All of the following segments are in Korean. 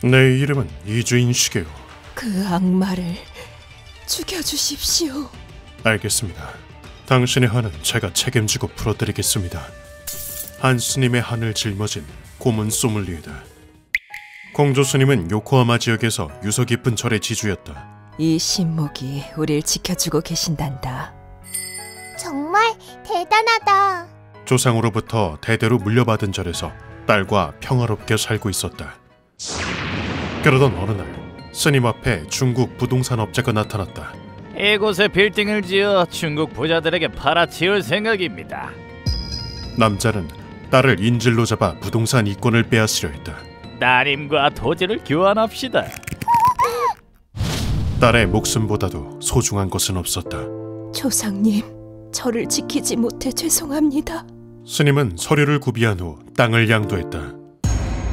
내 이름은 이주인 시게요. 그 악마를 죽여주십시오. 알겠습니다. 당신의 한은 제가 책임지고 풀어드리겠습니다. 한 스님의 한을 짊어진 고문 소믈리에다. 공조 스님은 요코하마 지역에서 유서 깊은 절의 지주였다. 이 신목이 우릴 지켜주고 계신단다. 정말 대단하다. 조상으로부터 대대로 물려받은 절에서 딸과 평화롭게 살고 있었다. 그러던 어느 날 스님 앞에 중국 부동산 업자가 나타났다. 이곳에 빌딩을 지어 중국 부자들에게 팔아치울 생각입니다. 남자는 딸을 인질로 잡아 부동산 이권을 빼앗으려 했다. 따님과 토지를 교환합시다. 딸의 목숨보다도 소중한 것은 없었다. 조상님, 저를 지키지 못해 죄송합니다. 스님은 서류를 구비한 후 땅을 양도했다.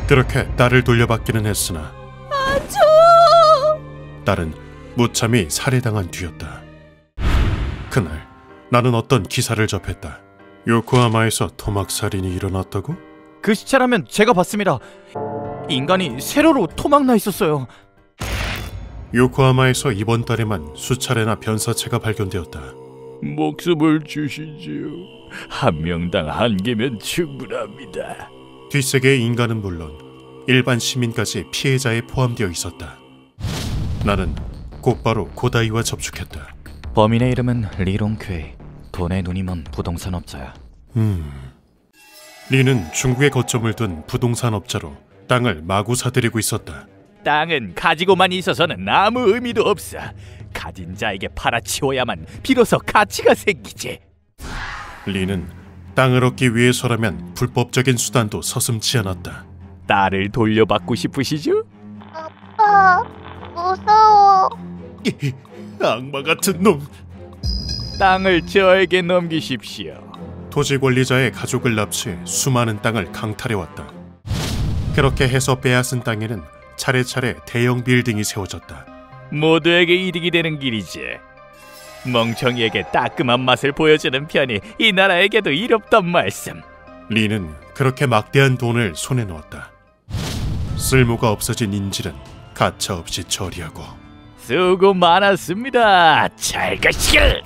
그렇게 딸을 돌려받기는 했으나 아조! 딸은 무참히 살해당한 뒤였다. 그날 나는 어떤 기사를 접했다. 요코하마에서 토막살인이 일어났다고? 그 시체라면 제가 봤습니다. 인간이 세로로 토막나 있었어요. 요코하마에서 이번 달에만 수차례나 변사체가 발견되었다. 목숨을 주시지요. 한 명당 한 개면 충분합니다. 뒷세계의 인간은 물론 일반 시민까지 피해자에 포함되어 있었다. 나는 곧바로 고다이와 접촉했다. 범인의 이름은 리롱퀘이. 돈에 눈이 먼 부동산업자야. 리는 중국에 거점을 둔 부동산업자로 땅을 마구 사들이고 있었다. 땅은 가지고만 있어서는 아무 의미도 없어. 가진 자에게 팔아치워야만 비로소 가치가 생기지. 리는 땅을 얻기 위해서라면 불법적인 수단도 서슴지 않았다. 딸을 돌려받고 싶으시죠? 아빠, 무서워. 악마 같은 놈. 땅을 저에게 넘기십시오. 토지 권리자의 가족을 납치해 수많은 땅을 강탈해왔다. 그렇게 해서 빼앗은 땅에는 차례차례 대형 빌딩이 세워졌다. 모두에게 이득이 되는 길이지. 멍청이에게 따끔한 맛을 보여주는 편이 이 나라에게도 이롭단 말씀. 리는 그렇게 막대한 돈을 손에 넣었다. 쓸모가 없어진 인질은 가차없이 처리하고. 수고 많았습니다. 잘 가시길.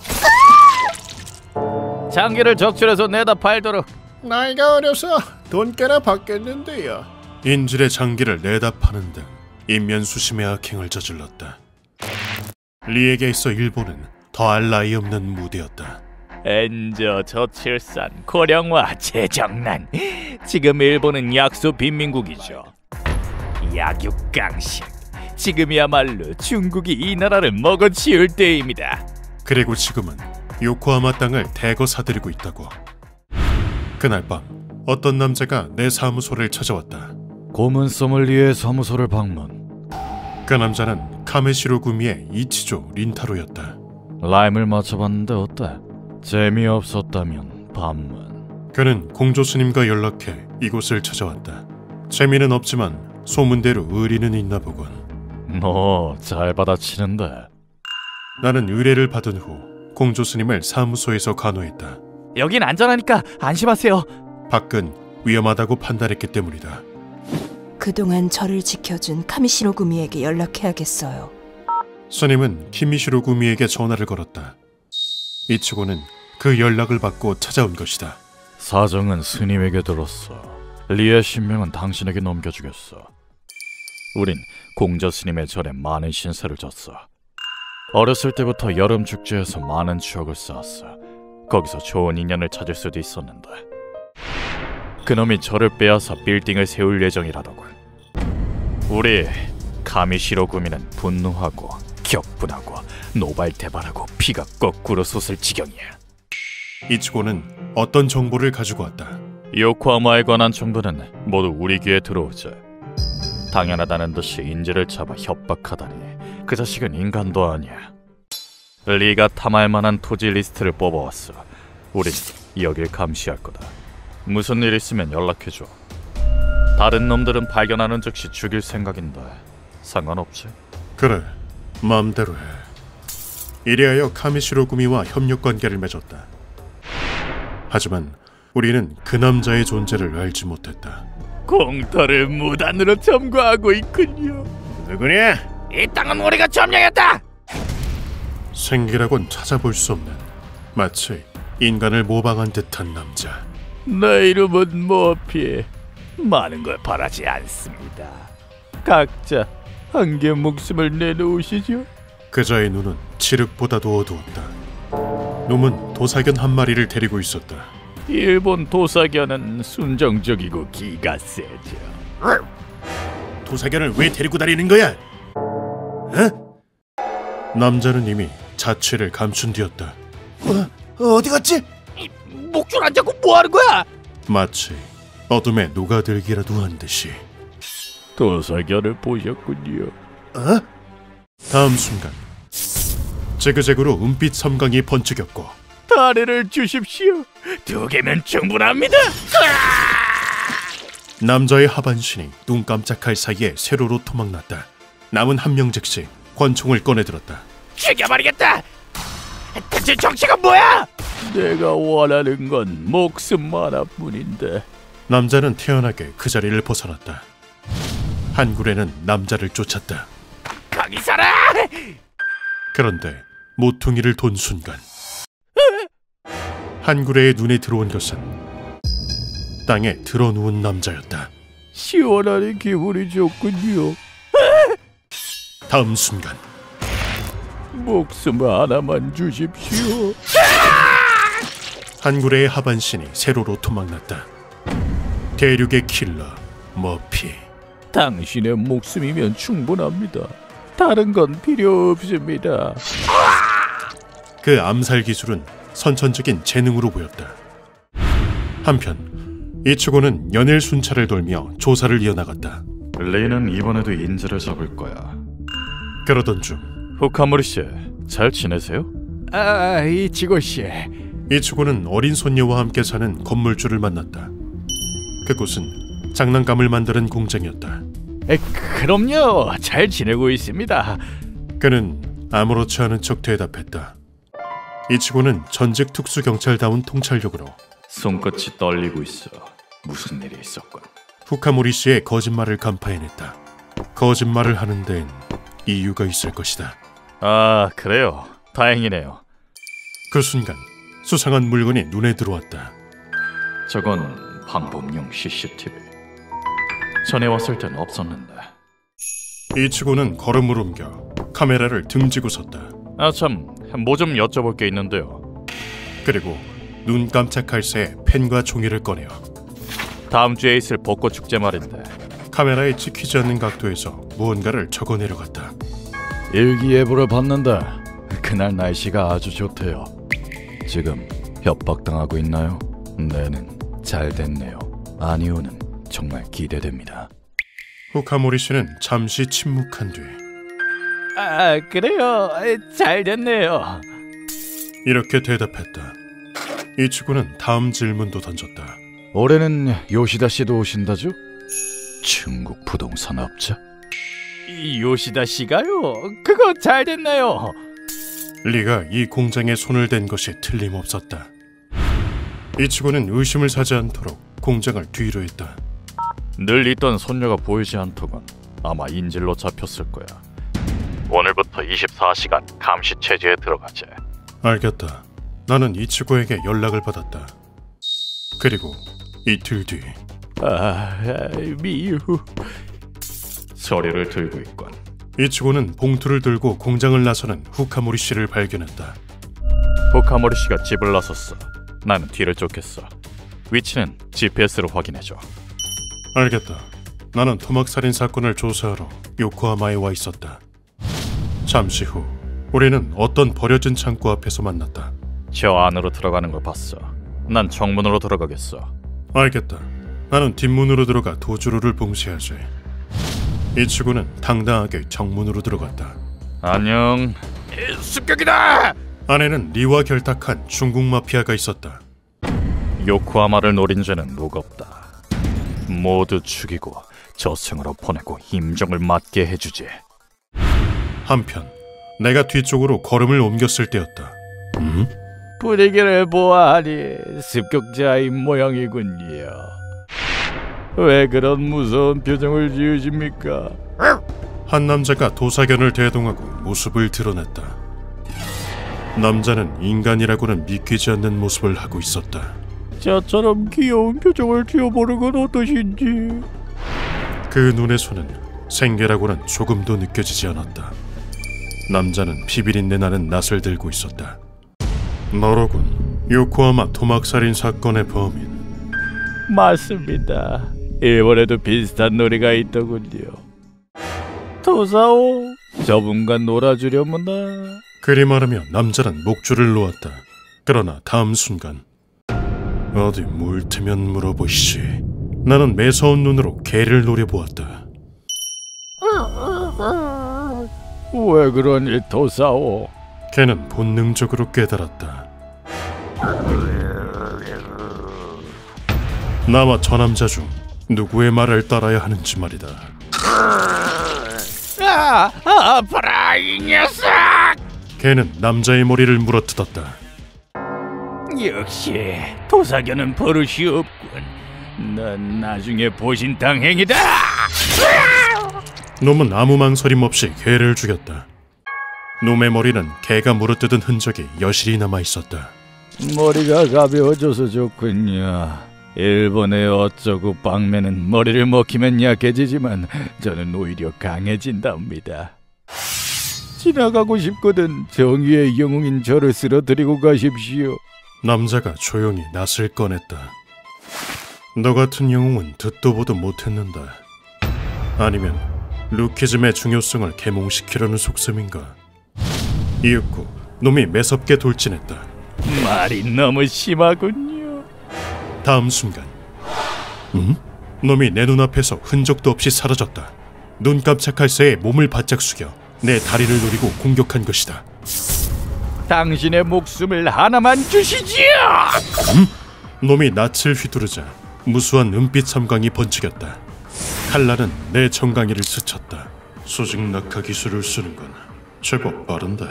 장기를 적출해서 내다 팔도록. 나이가 어려서 돈깨나 받겠는데요. 인질의 장기를 내다 파는 등 인면수심의 악행을 저질렀다. 리에게 있어 일본은 더할 나위 없는 무대였다. 엔저 저출산 고령화 재정난. 지금 일본은 약소 빈민국이죠. 약육강식. 지금이야말로 중국이 이 나라를 먹어치울 때입니다. 그리고 지금은 요코하마 땅을 대거 사들이고 있다고. 그날 밤 어떤 남자가 내 사무소를 찾아왔다. 고문 소믈리에 사무소를 방문. 그 남자는 카메시로 구미의 이치조 린타로였다. 라임을 맞춰봤는데 어때? 재미없었다면 반문. 그는 공조 스님과 연락해 이곳을 찾아왔다. 재미는 없지만 소문대로 의리는 있나 보군. 너 잘 받아치는데. 나는 의뢰를 받은 후 공조 스님을 사무소에서 간호했다. 여긴 안전하니까 안심하세요. 밖은 위험하다고 판단했기 때문이다. 그동안 저를 지켜준 카미시로 구미에게 연락해야겠어요. 스님은 키미시로 구미에게 전화를 걸었다. 이치고는 그 연락을 받고 찾아온 것이다. 사정은 스님에게 들었어. 리의 신명은 당신에게 넘겨주겠어. 우린 공저 스님의 절에 많은 신세를 졌어. 어렸을 때부터 여름 축제에서 많은 추억을 쌓았어. 거기서 좋은 인연을 찾을 수도 있었는데 그놈이 저를 빼앗아 빌딩을 세울 예정이라더군. 우리 카미시로 구미는 분노하고 격분하고 노발대발하고 피가 거꾸로 솟을 지경이야. 이치고는 어떤 정보를 가지고 왔다. 요코하마에 관한 정보는 모두 우리 귀에 들어오지. 당연하다는 듯이 인질을 잡아 협박하다니 그 자식은 인간도 아니야. 리가 탐할 만한 토지 리스트를 뽑아왔어. 우린 여길 감시할 거다. 무슨 일 있으면 연락해줘. 다른 놈들은 발견하는 즉시 죽일 생각인데 상관없지? 그래, 마음대로 해. 이리하여 카미시로 구미와 협력관계를 맺었다. 하지만 우리는 그 남자의 존재를 알지 못했다. 공터를 무단으로 점거하고 있군요. 누구냐? 이 땅은 우리가 점령했다. 생기라곤 찾아볼 수 없는 마치 인간을 모방한 듯한 남자. 내 이름은 머피. 많은 걸 바라지 않습니다. 각자 한 개 목숨을 내놓으시죠. 그자의 눈은 칠흑보다도 어두웠다. 놈은 도사견 한 마리를 데리고 있었다. 일본 도사견은 순정적이고 기가 세죠. 도사견을 왜 데리고 다니는 거야? 어? 남자는 이미 자취를 감춘 뒤였다. 어디 갔지? 목줄 안 잡고 뭐 하는 거야? 마치 어둠에 녹아들기라도 한 듯이. 도사견을 보셨군요. 어? 다음 순간 지그재그로 은빛 섬광이 번쩍였고 다리를 주십시오. 2개면 충분합니다. 남자의 하반신이 눈 깜짝할 사이에 세로로 토막났다. 남은 한 명 즉시 권총을 꺼내들었다. 죽여버리겠다. 대체 정체가 뭐야? 내가 원하는 건 목숨 하나뿐인데. 남자는 태연하게 그 자리를 벗어났다. 한구레는 남자를 쫓았다. 거기 서라! 그런데 모퉁이를 돈 순간 한구레의 눈에 들어온 것은 땅에 드러누운 남자였다. 시원하니 기분이 좋군요. 다음 순간 목숨 하나만 주십시오. 한구레의 하반신이 세로로 토막났다. 대륙의 킬러 머피. 당신의 목숨이면 충분합니다. 다른 건 필요 없습니다. 그 암살 기술은 선천적인 재능으로 보였다. 한편 이치고는 연일 순찰을 돌며 조사를 이어나갔다. 리는 이번에도 인질을 잡을 거야. 그러던 중 후카모리 씨, 잘 지내세요? 이치고 씨. 이치고는 어린 손녀와 함께 사는 건물주를 만났다. 그곳은 장난감을 만드는 공장이었다. 그럼요. 잘 지내고 있습니다. 그는 아무렇지 않은 척 대답했다. 이치고는 전직 특수경찰다운 통찰력으로 손끝이 떨리고 있어. 무슨 일이 있었건. 후카모리 씨의 거짓말을 간파해냈다. 거짓말을 하는 데엔 이유가 있을 것이다. 아, 그래요. 다행이네요. 그 순간 수상한 물건이 눈에 들어왔다. 저건 방범용 CCTV. 전에 왔을 땐 없었는데. 이치고는 걸음을 옮겨 카메라를 등지고 섰다. 아 참, 뭐 좀 여쭤볼 게 있는데요. 그리고 눈 깜짝할 새에 펜과 종이를 꺼내어 다음 주에 있을 벚꽃 축제 말인데 카메라에 찍히지 않는 각도에서 무언가를 적어 내려갔다. 일기예보를 봤는데 그날 날씨가 아주 좋대요. 지금 협박당하고 있나요? 네는 잘 됐네요. 아니오는 정말 기대됩니다. 후카모리 씨는 잠시 침묵한 뒤 그래요. 잘 됐네요. 이렇게 대답했다. 이치고는 다음 질문도 던졌다. 올해는 요시다 씨도 오신다죠? 중국 부동산 업자? 요시다 씨가요? 그거 잘 됐나요? 리가 이 공장에 손을 댄 것이 틀림없었다. 이치고는 의심을 사지 않도록 공장을 뒤로 했다. 늘 있던 손녀가 보이지 않더군. 아마 인질로 잡혔을 거야. 오늘부터 24시간 감시 체제에 들어가지. 알겠다. 나는 이치고에게 연락을 받았다. 그리고 이틀 뒤 미유. 서류를 들고 있건. 이치고는 봉투를 들고 공장을 나서는 후카모리 씨를 발견했다. 후카모리 씨가 집을 나섰어. 나는 뒤를 쫓겠어. 위치는 GPS로 확인해줘. 알겠다. 나는 토막살인 사건을 조사하러 요코하마에 와 있었다. 잠시 후 우리는 어떤 버려진 창고 앞에서 만났다. 저 안으로 들어가는 걸 봤어. 난 정문으로 들어가겠어. 알겠다. 나는 뒷문으로 들어가 도주로를 봉쇄하지. 이치고는 당당하게 정문으로 들어갔다. 안녕. 습격이다. 안에는 리와 결탁한 중국 마피아가 있었다. 요코하마를 노린 죄는 무겁다. 모두 죽이고 저승으로 보내고 임종을 맞게 해주지. 한편 내가 뒤쪽으로 걸음을 옮겼을 때였다. 분위기를 보아하니 습격자인 모양이군요. 왜 그런 무서운 표정을 지으십니까? 한 남자가 도사견을 대동하고 모습을 드러냈다. 남자는 인간이라고는 믿기지 않는 모습을 하고 있었다. 저처럼 귀여운 표정을 지어보는 건 어떠신지? 그 눈에서는 생계라고는 조금도 느껴지지 않았다. 남자는 비비린내 나는 낫을 들고 있었다. 너로군. 요코하마 토막살인 사건의 범인. 맞습니다. 일본에도 비슷한 놀이가 있더군요. 도사오, 저분과 놀아주려무나. 그리 말하며 남자는 목줄을 놓았다. 그러나 다음 순간 어디 물트면 물어보시지. 나는 매서운 눈으로 개를 노려보았다. 왜 그러니 도사오? 개는 본능적으로 깨달았다. 나와 저 남자 중 누구의 말을 따라야 하는지 말이다. 아파라 이 녀석! 개는 남자의 머리를 물어뜯었다. 역시 도사견은 버릇이 없군. 넌 나중에 보신탕행이다. 놈은 아무 망설임 없이 개를 죽였다. 놈의 머리는 개가 물어뜯은 흔적이 여실히 남아있었다. 머리가 가벼워져서 좋군요. 일본의 어쩌고 빵매는 머리를 먹히면 약해지지만 저는 오히려 강해진답니다. 지나가고 싶거든 정의의 영웅인 저를 쓰러뜨리고 가십시오. 남자가 조용히 낫을 꺼냈다. 너 같은 영웅은 듣도 보도 못했는다. 아니면 루키즘의 중요성을 계몽시키려는 속셈인가? 이윽고 놈이 매섭게 돌진했다. 말이 너무 심하군요. 다음 순간 놈이 내 눈앞에서 흔적도 없이 사라졌다. 눈 깜짝할 새에 몸을 바짝 숙여 내 다리를 노리고 공격한 것이다. 당신의 목숨을 하나만 주시지요. 놈이 낯을 휘두르자 무수한 은빛 섬광이 번쩍였다. 칼날은 내 정강이를 스쳤다. 수직 낙하 기술을 쓰는 건 제법 빠른데.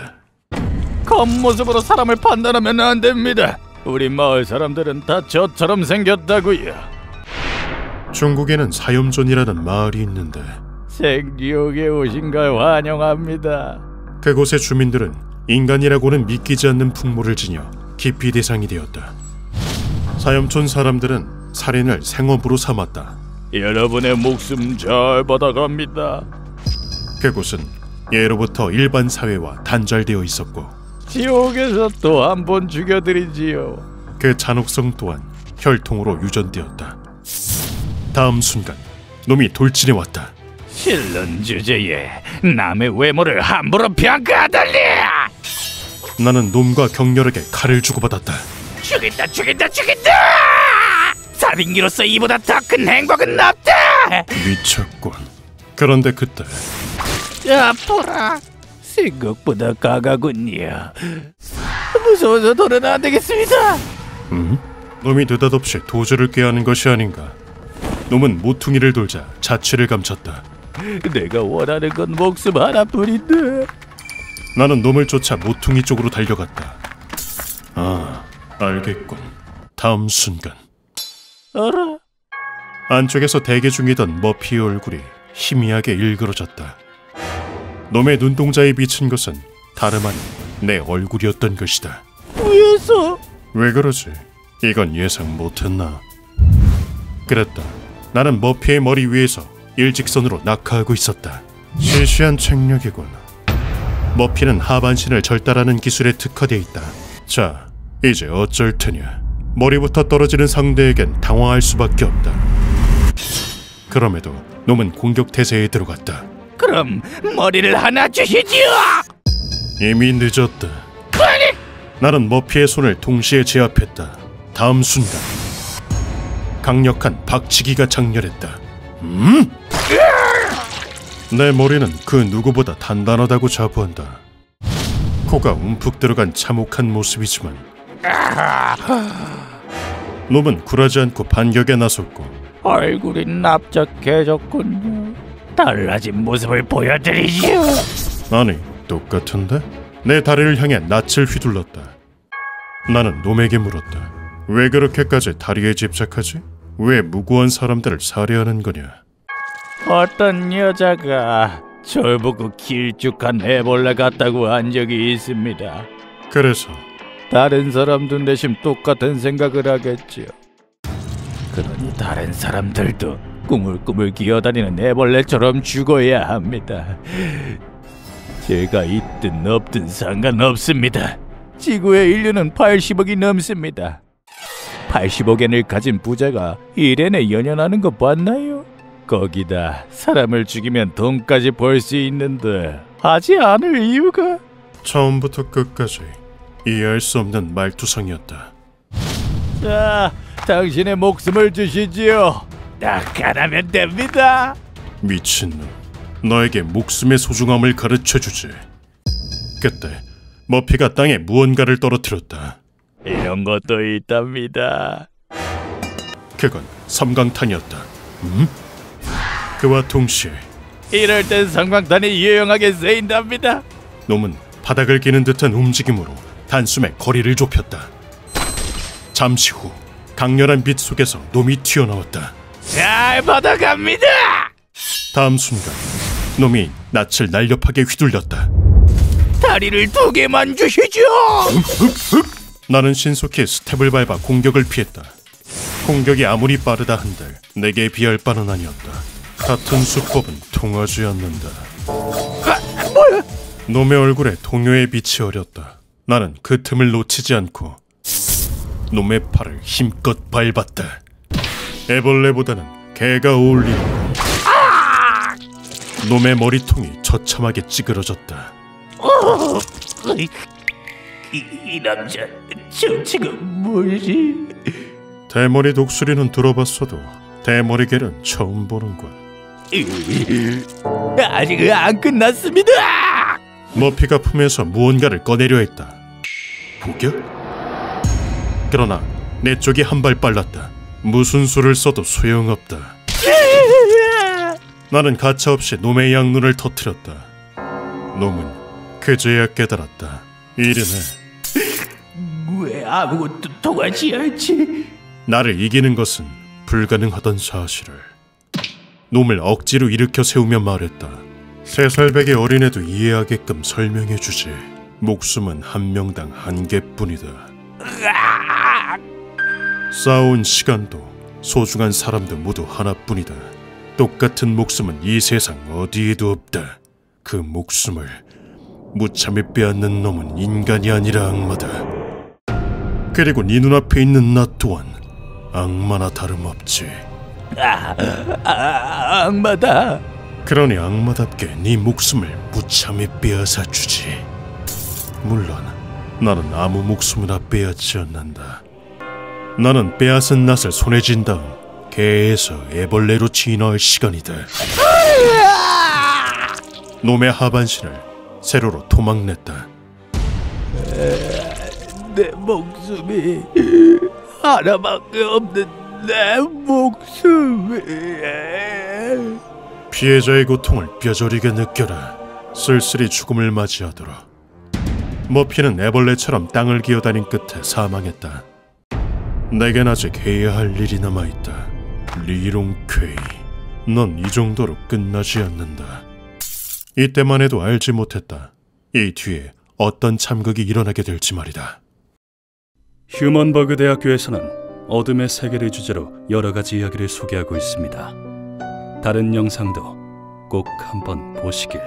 겉모습으로 사람을 판단하면 안 됩니다. 우리 마을 사람들은 다 저처럼 생겼다고요. 중국에는 사염존이라는 마을이 있는데 생지옥에 오신 걸 환영합니다. 그곳의 주민들은 인간이라고는 믿기지 않는 풍모를 지녀 기피 대상이 되었다. 사염촌 사람들은 살인을 생업으로 삼았다. 여러분의 목숨 잘 받아갑니다. 그곳은 예로부터 일반 사회와 단절되어 있었고 지옥에서 또 한 번 죽여드리지요. 그 잔혹성 또한 혈통으로 유전되었다. 다음 순간 놈이 돌진해 왔다. 실론 주제에 남의 외모를 함부로 평가하다니! 나는 놈과 격렬하게 칼을 주고받았다. 죽인다! 살인기로서 이보다 더 큰 행복은 없다! 미쳤군. 그런데 그때 아파라. 생각보다 강하군요. 무서워서 도는 안 되겠습니다. 놈이 느닷없이 도저를 꾀하는 것이 아닌가. 놈은 모퉁이를 돌자 자취를 감췄다. 내가 원하는 건 목숨 하나뿐인데. 나는 놈을 쫓아 모퉁이 쪽으로 달려갔다. 아, 알겠군. 다음 순간 알아? 안쪽에서 대기 중이던 머피의 얼굴이 희미하게 일그러졌다. 놈의 눈동자에 비친 것은 다름 아닌 내 얼굴이었던 것이다. 위에서? 왜 그러지? 이건 예상 못했나? 그랬다. 나는 머피의 머리 위에서 일직선으로 낙하하고 있었다. 시시한 책략이군. 머피는 하반신을 절단하는 기술에 특화되어 있다. 자, 이제 어쩔 테냐. 머리부터 떨어지는 상대에겐 당황할 수밖에 없다. 그럼에도 놈은 공격 태세에 들어갔다. 그럼 머리를 하나 주시지요. 이미 늦었다. 나는 머피의 손을 동시에 제압했다. 다음 순간 강력한 박치기가 장렬했다. 내 머리는 그 누구보다 단단하다고 자부한다. 코가 움푹 들어간 참혹한 모습이지만 놈은 굴하지 않고 반격에 나섰고 얼굴이 납작해졌군요. 달라진 모습을 보여드리지요. 아니, 똑같은데? 내 다리를 향해 낯을 휘둘렀다. 나는 놈에게 물었다. 왜 그렇게까지 다리에 집착하지? 왜 무고한 사람들을 살해하는 거냐? 어떤 여자가 절 보고 길쭉한 애벌레 같다고 한 적이 있습니다. 그래서 다른 사람도 내심 똑같은 생각을 하겠지요. 그러니 다른 사람들도 꾸물꾸물 기어다니는 애벌레처럼 죽어야 합니다. 제가 있든 없든 상관없습니다. 지구의 인류는 80억이 넘습니다. 80억엔을 가진 부자가 1엔에 연연하는 거 봤나요? 거기다 사람을 죽이면 돈까지 벌 수 있는데 하지 않을 이유가? 처음부터 끝까지 이해할 수 없는 말투성이었다. 자, 당신의 목숨을 주시지요. 딱 하나면 됩니다. 미친놈, 너에게 목숨의 소중함을 가르쳐주지. 그때 머피가 땅에 무언가를 떨어뜨렸다. 이런 것도 있답니다. 그건 섬광탄이었다. 그와 동시에 이럴 땐 성광탄이 유용하게 쓰인답니다. 놈은 바닥을 기는 듯한 움직임으로 단숨에 거리를 좁혔다. 잠시 후 강렬한 빛 속에서 놈이 튀어나왔다. 잘 받아갑니다. 다음 순간 놈이 낯을 날렵하게 휘둘렸다. 다리를 2개만 주시죠. 나는 신속히 스텝을 밟아 공격을 피했다. 공격이 아무리 빠르다 한들 내게 비할 바는 아니었다. 같은 수법은 통하지 않는다. 뭐야? 놈의 얼굴에 동요의 빛이 어렸다. 나는 그 틈을 놓치지 않고 놈의 팔을 힘껏 밟았다. 애벌레보다는 개가 어울리는 놈의 머리통이 처참하게 찌그러졌다. 이 남자 정체가 뭐지? 대머리 독수리는 들어봤어도 대머리개는 처음 보는군. 아직 안 끝났습니다. 머피가 품에서 무언가를 꺼내려 했다. 포격? 그러나 내 쪽이 한 발 빨랐다. 무슨 수를 써도 소용없다. 나는 가차없이 놈의 양눈을 터뜨렸다. 놈은 그제야 깨달았다. 이르네. 왜 아무것도 통하지 않지? 나를 이기는 것은 불가능하던 사실을. 놈을 억지로 일으켜 세우며 말했다. 3살백의 어린애도 이해하게끔 설명해주지. 목숨은 한 명당 1개뿐이다. 싸운 시간도 소중한 사람도 모두 하나뿐이다. 똑같은 목숨은 이 세상 어디에도 없다. 그 목숨을 무참히 빼앗는 놈은 인간이 아니라 악마다. 그리고 네 눈앞에 있는 나 또한 악마나 다름없지. 악마다. 그러니 악마답게 네 목숨을 무참히 빼앗아 주지. 물론 나는 아무 목숨이나 빼앗지 않는다. 나는 빼앗은 낫을 손에 쥔 다음 개에서 애벌레로 진화할 시간이다. 놈의 하반신을 세로로 토막냈다. 내 목숨이 하나밖에 없는 내 목숨이. 피해자의 고통을 뼈저리게 느껴라. 쓸쓸히 죽음을 맞이하더라. 머피는 애벌레처럼 땅을 기어다닌 끝에 사망했다. 내겐 아직 해야 할 일이 남아있다. 리롱퀘이, 넌 이 정도로 끝나지 않는다. 이때만 해도 알지 못했다. 이 뒤에 어떤 참극이 일어나게 될지 말이다. 휴먼버그 대학교에서는 어둠의 세계를 주제로 여러 가지 이야기를 소개하고 있습니다. 다른 영상도 꼭 한번 보시길.